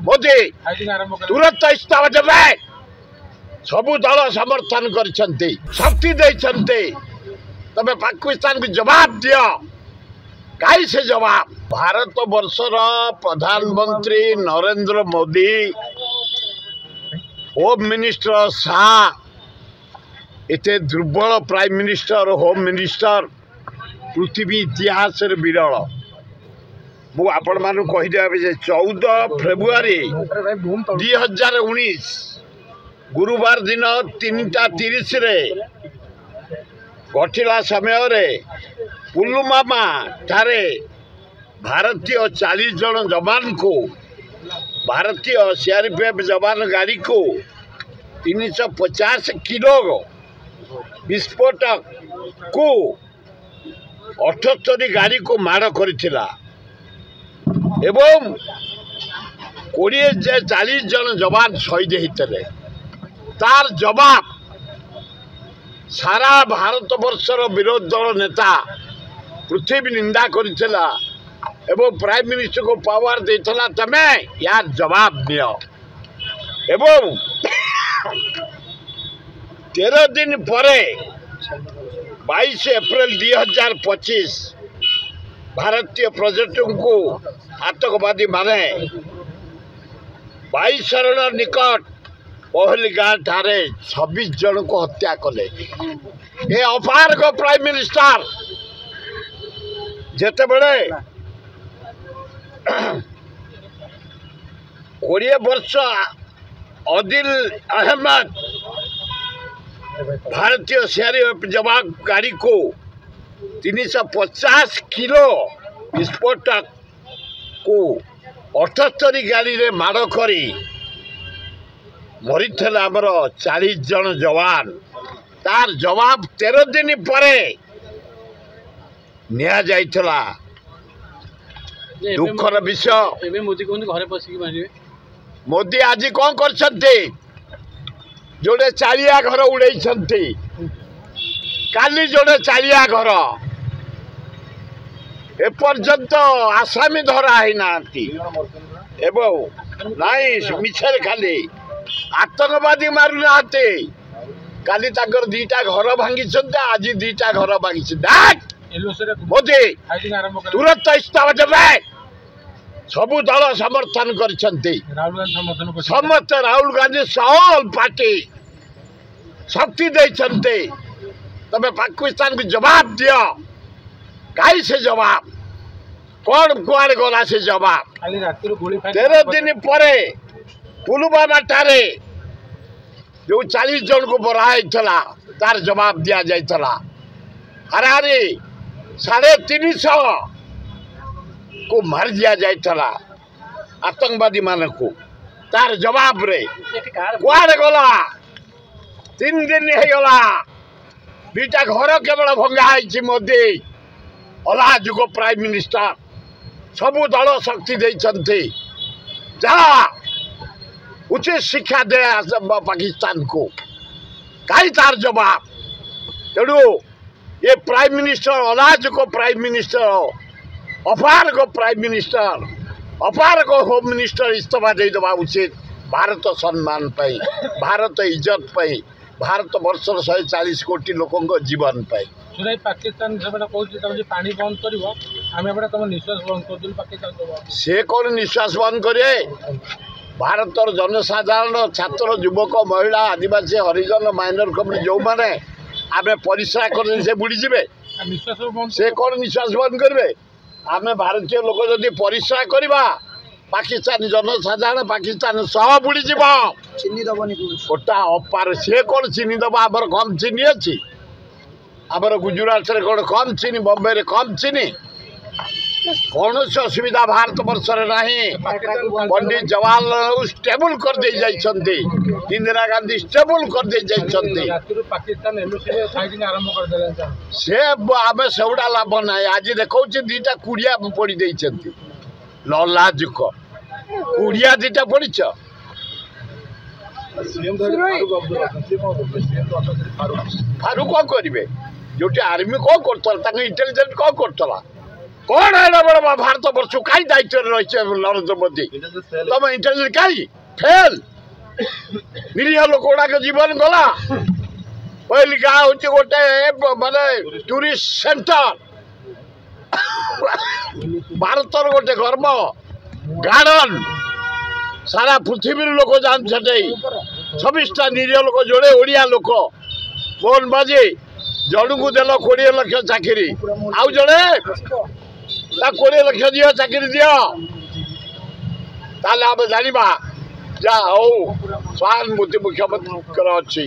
मोदी तुरंत इस्तीफा देवे सबू दल समर्थन कर शक्ति देते तबे पाकिस्तान को जवाब दियो कहीं से जवाब भारत वर्षर प्रधानमंत्री नरेंद्र मोदी होम मिनिस्टर शाह इतने दुर्बल प्राइम मिनिस्टर होम मिनिस्टर पृथ्वी इतिहास विरल मु आपण मानु कहीदेवी 14 फेब्रुआरी 2019 गुरुवार दिन 3:30 रे घटिला समय रे पुलवामा ठारे भारतीय 40 जन जवान को भारतीय सीआरपीएफ जवान गाड़ी को 350 किलो विस्फोटक को 78 गाड़ी को माड़ करथिला एवं 40 जन जवान शहीद होते तार जवाब सारा भारत वर्षर विरोध दल नेता पृथ्वी निंदा करथिला एवं प्राइम मिनिस्टर को पावर देथला तमे यार जवाब दियो एवं 13 दिन परे 22 अप्रैल 2025 भारतीय पर्यटकों को आतंकवादी माने 22 शरण निकट पहलगाम ठारे 26 जन को हत्या कले ये अपार को प्राइम मिनिस्टर जेते बड़े 20 वर्ष आदिल अहमद भारतीय सीआरपीएफ जवान गाड़ी को 350 किलो विस्फोटक को 78 गाड़ी रे माड़ करी मरी आमर 40 जन जवान तार जवाब 13 दिन परे निया जाइथला दुखर विषय मोदी कहते घरे पशिक मारे मोदी आज कौन करछन्ते जोड़े चालिया घर उड़े काली जोड़े चालिया घर एपर्यंत आसामी धरा ही ना नाई मिछर खाली आतंकवादी मारू ना काली ताकर 2टा घर भांगी आज 2टा घर भांगी मोदी तुरंत इस्तीफा देवे सबू दल समर्थन कर समस्त राहुल गांधी सब पार्टी शक्ति देते तबे पाकिस्तान को जवाब दियो कहीं से जवाब कौन कुआड़ गला से जवाब 13 दिन परे पुलवामा ठारे जो 40 जन को बराई तार जवाब दिया जाइथला हरारी 350 को मार दिया जाइथला आतंकवादी मान को तार जवाब रे कुआड़े गला 3 दिन हो गला 2टा घर केवल भंगा है मोदी अलाजुक प्राइम मिनिस्टर सबू दल शक्ति देते जा उचित शिक्षा दे पाकिस्तान को कहीं तार जवाब तेणु ये प्राइम मिनिस्टर अलाजुक प्राइम मिनिस्टर अपार को प्राइम मिनिस्टर अपार को होम मिनिस्टर इस्तीफा देवा उचित भारत सम्मान पाई भारत इज्जत पाई भारत वर्षर 140 कोटी लोकों जीवन पाई पाकिस्तान पानी बंद कर तुम निश्वास बंद कर पाकिस्तान से कौन निश्वास बंद करे भारत जनसाधारण छात्र युवक महिला आदिवासी हरिजन माइनर कम्युनिटी जो मैंने आम परिश्रा कर से बुड़ीजे से कौन निश्वास बंद करेंगे आम भारतीय लोक जदि परिश्रा करवा पाकिस्तान जनसाधारण पाकिस्तान सह बुड़ीज चीनी दबनी गोटा अपार सी कौन चीनी दबा आमर कम चीनी अच्छी आमर गुजरात रे कौन कम चीनी बम्बे रे कम चीनी कौन असुविधा भारत वर्ष पंडित जवाहरलाल नेहरू स्टेबल कर दे जाइछन्ते इंदिरा गांधी स्टेबल कर दे जाइछन्ते से आमे सेउडा लाभ ना आज देखौ 2टा कुड़िया पड़ी देइछन्ते लाजुक कुड़िया 2टा पड़ीछ फारूक कौन करेंगे जो आर्मी कौन करता इंटेलिजेंस कौन करता कौन है बड़ा भारत वर्ष कहीं दायित्व रही नरेंद्र मोदी तुम इंटेलिजेंस कहीं फेल निरीह लोक गुड़ाक जीवन गला पहली गाँ हूँ गोटे माने टूरिस्ट सेंटर भारतर गोटे गर्म गार्डन सारा पृथ्वी लोक जाते 26टा निरीह लोक जोड़े ओडिया लोक मोहन बाजी जन को देल 20 लाख चाकरी आउ जड़े 20 लाख दियो चाकरी दियो ताले आम जाना जा हो सहानुभूति मुख्यमंत्री अच्छी।